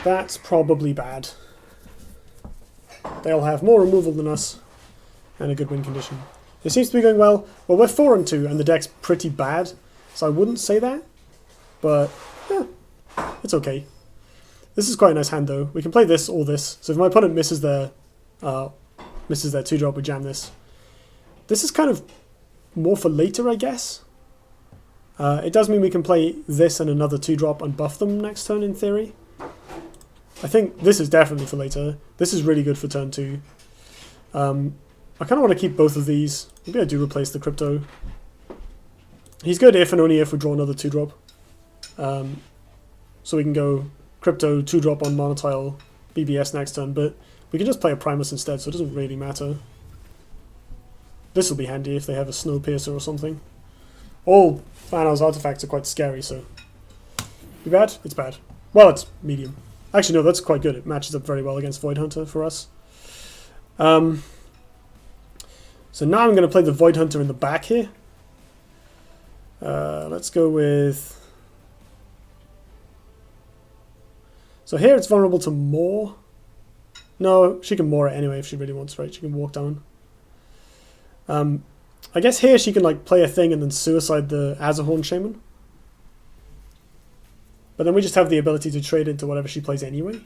That's probably bad. They'll have more removal than us and a good win condition. It seems to be going well. Well, we're 4-2 and the deck's pretty bad, so I wouldn't say that. But, yeah, it's okay. This is quite a nice hand, though. We can play this or this. So if my opponent misses their 2-drop, we jam this. This is kind of more for later, I guess. It does mean we can play this and another 2-drop and buff them next turn, in theory. I think this is definitely for later. This is really good for turn 2. I kind of want to keep both of these. Maybe I do replace the crypto. He's good if and only if we draw another 2-drop. So we can go crypto 2-drop on Monotile BBS next turn, but we can just play a Primus instead, so it doesn't really matter. This will be handy if they have a Snowpiercer or something. All Thanos artifacts are quite scary, so... Be bad? It's bad. Well, it's medium. Actually, no, that's quite good. It matches up very well against Void Hunter for us. So now I'm going to play the Void Hunter in the back here. Let's go with... So here it's vulnerable to Moor. No, she can Moor it anyway if she really wants, right? She can walk down. I guess here she can like play a thing and then suicide the Azerhorn Shaman. But then we just have the ability to trade into whatever she plays anyway.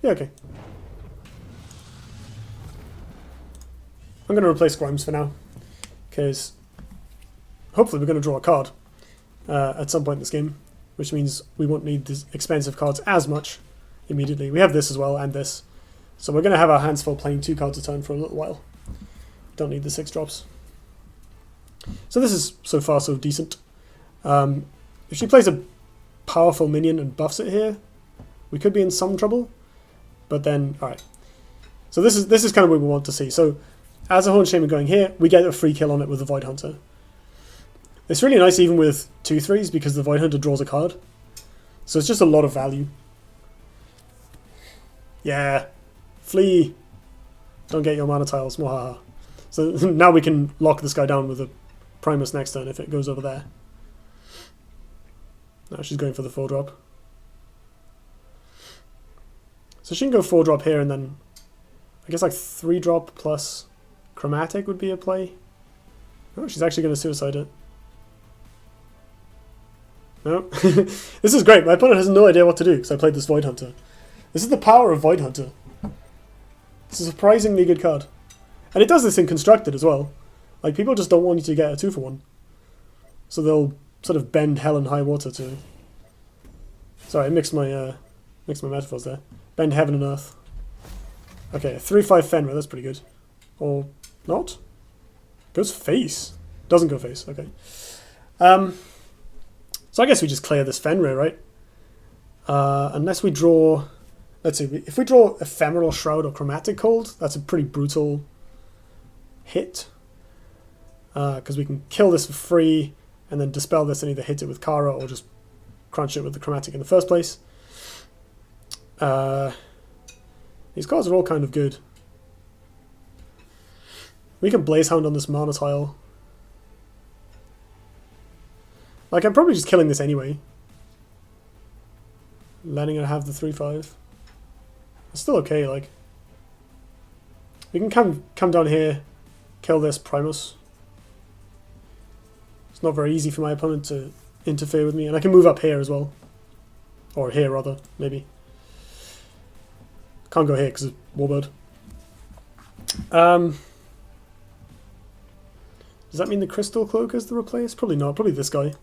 Yeah, okay. I'm going to replace Grimes for now, because hopefully we're going to draw a card at some point in this game, which means we won't need these expensive cards as much immediately. We have this as well, and this. So we're going to have our hands full playing 2 cards a turn for a little while. Don't need the 6 drops. So this is so far so decent. If she plays a powerful minion and buffs it here, we could be in some trouble. But then, alright. So this is kind of what we want to see. So as a Horn Shaman going here, we get a free kill on it with the Void Hunter. It's really nice even with 2/3s because the Void Hunter draws a card. So it's just a lot of value. Yeah. Flee. Don't get your mana tiles. Mwahaha. So now we can lock this guy down with a Primus next turn if it goes over there. Now she's going for the 4-drop. So she can go 4-drop here and then I guess like 3-drop plus Chromatic would be a play. Oh, she's actually going to suicide it. No. This is great. My opponent has no idea what to do because I played this Void Hunter. This is the power of Void Hunter. It's a surprisingly good card. And it does this in Constructed as well. Like, people just don't want you to get a 2-for-1. So they'll sort of bend hell and high water to... Sorry, I mixed my metaphors there. Bend heaven and earth. Okay, 3/5 Fenrir, that's pretty good. Or not? Goes face. Doesn't go face, okay. So I guess we just clear this Fenrir, right? Unless we draw... Let's see, if we draw Ephemeral Shroud or Chromatic Cold, that's a pretty brutal hit. Because we can kill this for free and then dispel this and either hit it with Kara or just crunch it with the Chromatic in the first place. These cards are all kind of good. We can Blaze Hound on this Mana tile. Like, I'm probably just killing this anyway. Letting her have the 3/5. It's still okay, like. We can come down here, kill this Primus. It's not very easy for my opponent to interfere with me, and I can move up here as well. Or here, rather, maybe. Can't go here because it's Warbird. Does that mean the Crystal Cloak is the replace? Probably not. Probably this guy.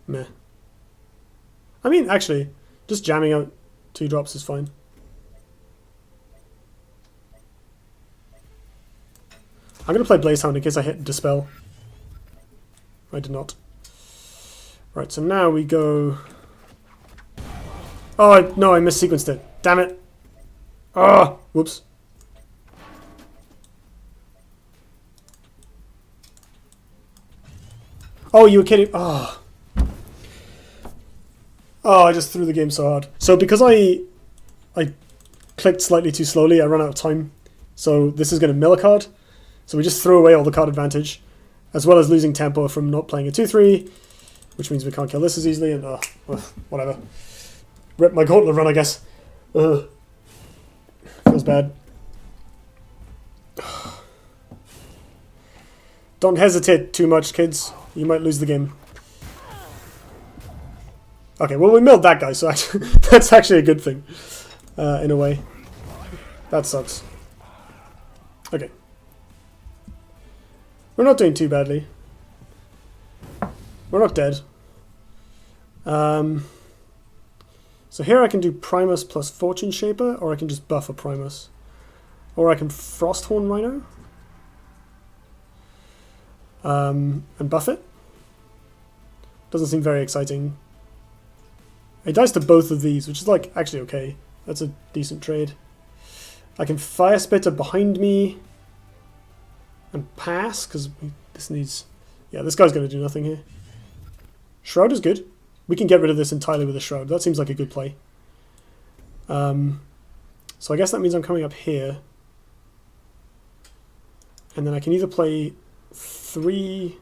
Meh. I mean, actually, just jamming out 2 drops is fine. I'm going to play Blaze Hound in case I hit Dispel. I did not. Right, so now we go... Oh, no, I missequenced it. Damn it. Oh, whoops. Oh, you were kidding. Oh. Oh, I just threw the game so hard. So because I clicked slightly too slowly, I ran out of time. So this is going to mill a card. So we just throw away all the card advantage, as well as losing tempo from not playing a 2-3, which means we can't kill this as easily, and whatever. Rip my gauntlet run, I guess. Feels bad. Don't hesitate too much, kids. You might lose the game. Okay, well, we milled that guy, so actually, that's actually a good thing, in a way. That sucks. Okay. We're not doing too badly. We're not dead. So here I can do Primus plus Fortune Shaper, or I can just buff a Primus. Or I can Frosthorn Rhino. And buff it. Doesn't seem very exciting. It dies to both of these, which is like actually okay. That's a decent trade. I can Fire Spitter behind me and pass, because this needs... Yeah, this guy's going to do nothing here. Shroud is good. We can get rid of this entirely with a Shroud. That seems like a good play. So I guess that means I'm coming up here. And then I can either play 3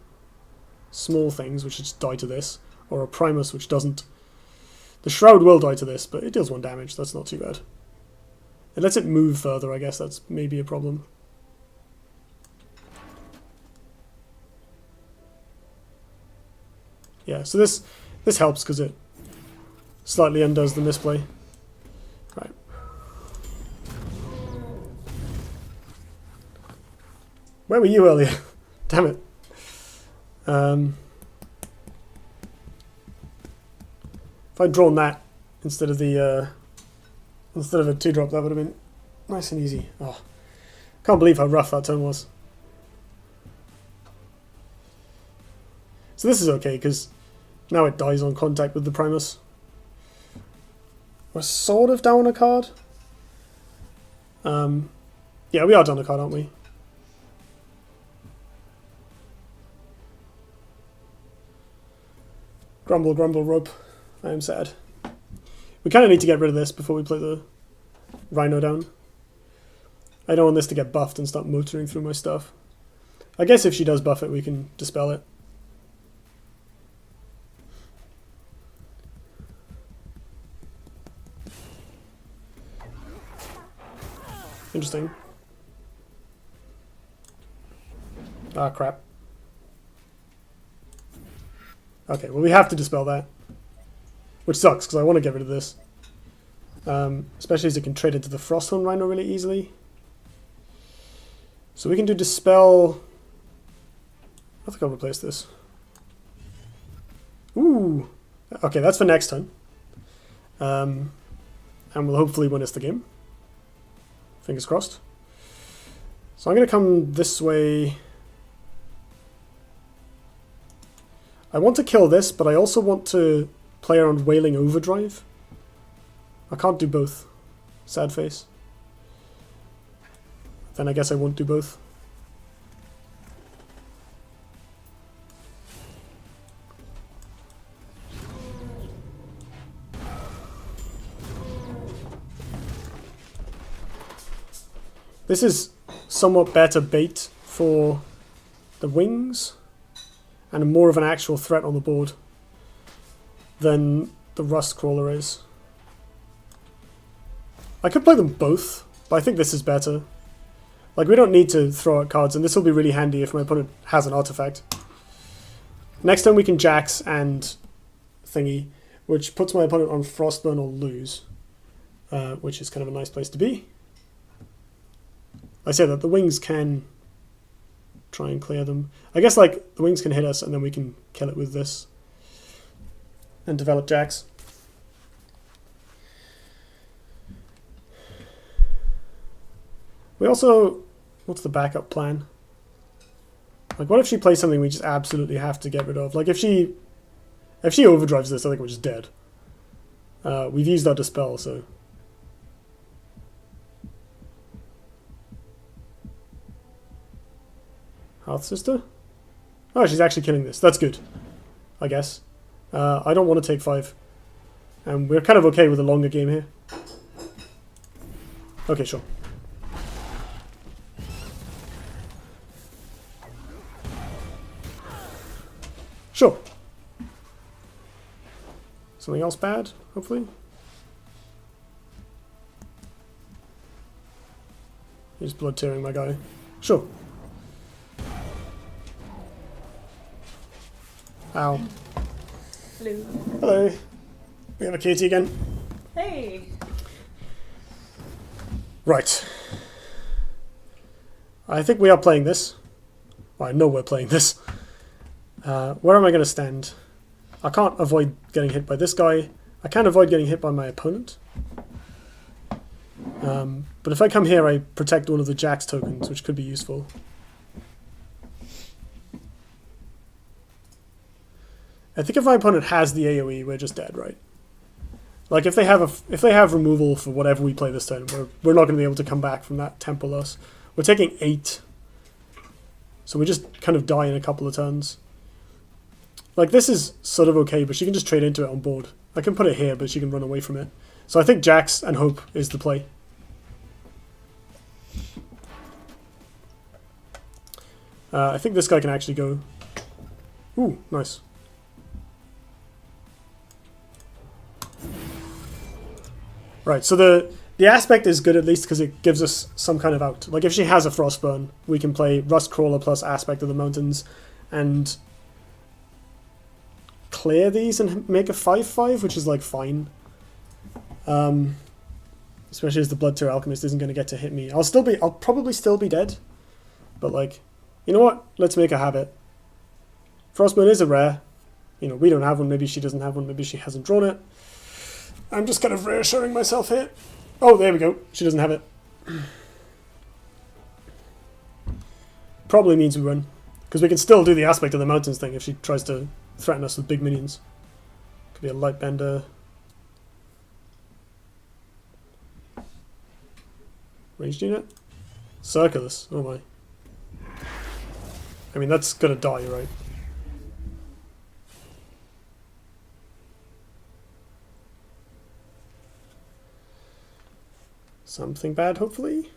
small things, which just die to this, or a Primus, which doesn't. The Shroud will die to this, but it deals 1 damage. That's not too bad. It lets it move further, I guess. That's maybe a problem. Yeah, so this helps because it slightly undoes the misplay. Right. Where were you earlier? Damn it. If I'd drawn that instead of the instead of a 2-drop, that would have been nice and easy. Oh, can't believe how rough that turn was. So this is okay because now it dies on contact with the Primus. We're sort of down a card. Yeah, we are down a card, aren't we? Grumble, grumble, rope. I am sad. We kind of need to get rid of this before we play the Rhino down. I don't want this to get buffed and start motoring through my stuff. I guess if she does buff it, we can dispel it. Interesting. Ah, crap. Okay, well we have to dispel that. Which sucks, because I want to get rid of this. Especially as it can trade into the Frosthorn Rhino really easily. So we can do Dispel... I think I'll replace this. Ooh! Okay, that's for next turn. And we'll hopefully win us the game. Fingers crossed. So I'm going to come this way. I want to kill this, but I also want to play around Wailing Overdrive. I can't do both. Sad face. Then I guess I won't do both. This is somewhat better bait for the wings and more of an actual threat on the board than the Rust Crawler is. I could play them both, but I think this is better. Like, we don't need to throw out cards, and this will be really handy if my opponent has an artifact. Next time we can Jax and Thingy, which puts my opponent on Frostburn or lose, which is kind of a nice place to be. I say that the wings can try and clear them. I guess, like, the wings can hit us, and then we can kill it with this and develop Jax. We also... What's the backup plan? Like, what if she plays something we just absolutely have to get rid of? Like, if she overdrives this, I think we're just dead. We've used our Dispel, so... Hearth Sister? Oh, she's actually killing this. That's good, I guess. I don't want to take 5. And we're kind of okay with a longer game here. Okay, sure. Sure. Something else bad, hopefully? He's blood tearing my guy. Sure. Ow. Hello. Hello. We have a Katie again. Hey. Right. I think we are playing this. Well, I know we're playing this. Where am I going to stand? I can't avoid getting hit by this guy. I can avoid getting hit by my opponent. But if I come here, I protect one of the Jax tokens, which could be useful. I think if my opponent has the AoE, we're just dead, right? Like if they have removal for whatever we play this turn, we're not going to be able to come back from that tempo loss. We're taking 8, so we just kind of die in a couple of turns. Like this is sort of okay, but she can just trade into it on board. I can put it here, but she can run away from it. So I think Jax and Hope is the play. I think this guy can actually go. Ooh, nice. Right, so the aspect is good at least because it gives us some kind of out. Like if she has a Frostburn, we can play Rust Crawler plus Aspect of the Mountains and clear these and make a 5/5, which is like fine. Especially as the Blood Tear Alchemist isn't going to get to hit me. I'll probably still be dead. But like, you know what? Let's make a habit. Frostburn is a rare. You know, we don't have one, maybe she doesn't have one, maybe she hasn't drawn it. I'm just kind of reassuring myself here. Oh, there we go. She doesn't have it. Probably means we win. Because we can still do the Aspect of the Mountains thing if she tries to threaten us with big minions. Could be a Lightbender. Ranged unit? Circulus. Oh my. I mean, that's gonna die, right? Something bad, hopefully?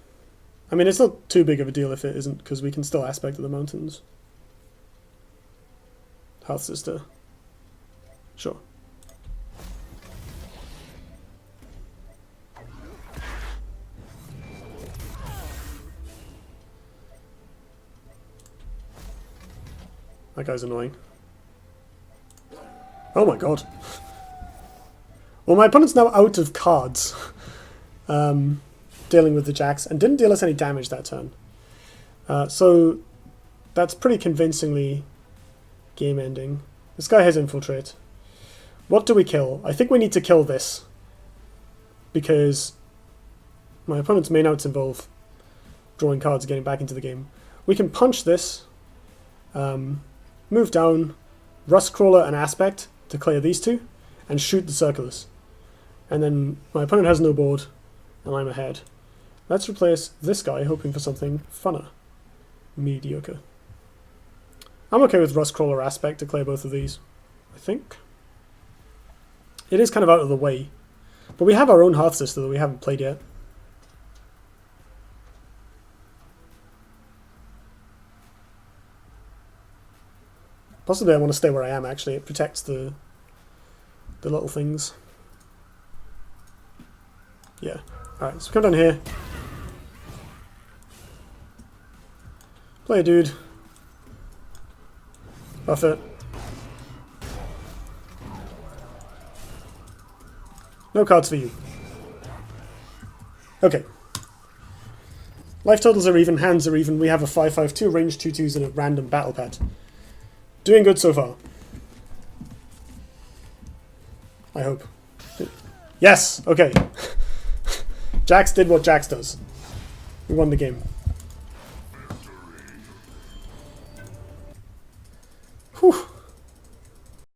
I mean, it's not too big of a deal if it isn't, because we can still Aspect of the Mountains. Hearth Sister. Sure. That guy's annoying. Oh my god. Well, my opponent's now out of cards. Dealing with the Jax, and didn't deal us any damage that turn. So that's pretty convincingly game ending. This guy has Infiltrate. What do we kill? I think we need to kill this. Because my opponent's main outs involve drawing cards and getting back into the game. We can punch this, move down, Rustcrawler and Aspect to clear these two, and shoot the Circulus. And then my opponent has no board, and I'm ahead. Let's replace this guy, hoping for something funner. Mediocre. I'm okay with Rustcrawler Aspect to clear both of these, I think. It is kind of out of the way. But we have our own Hearth Sister that we haven't played yet. Possibly I want to stay where I am, actually. It protects the little things. Yeah. Alright, so come down here. Play a dude. Buff it. No cards for you. Okay. Life totals are even, hands are even. We have a 5/5/2, range 2/2s, and a random battle pet. Doing good so far. I hope. Yes! Okay. Jax did what Jax does. We won the game. Whew.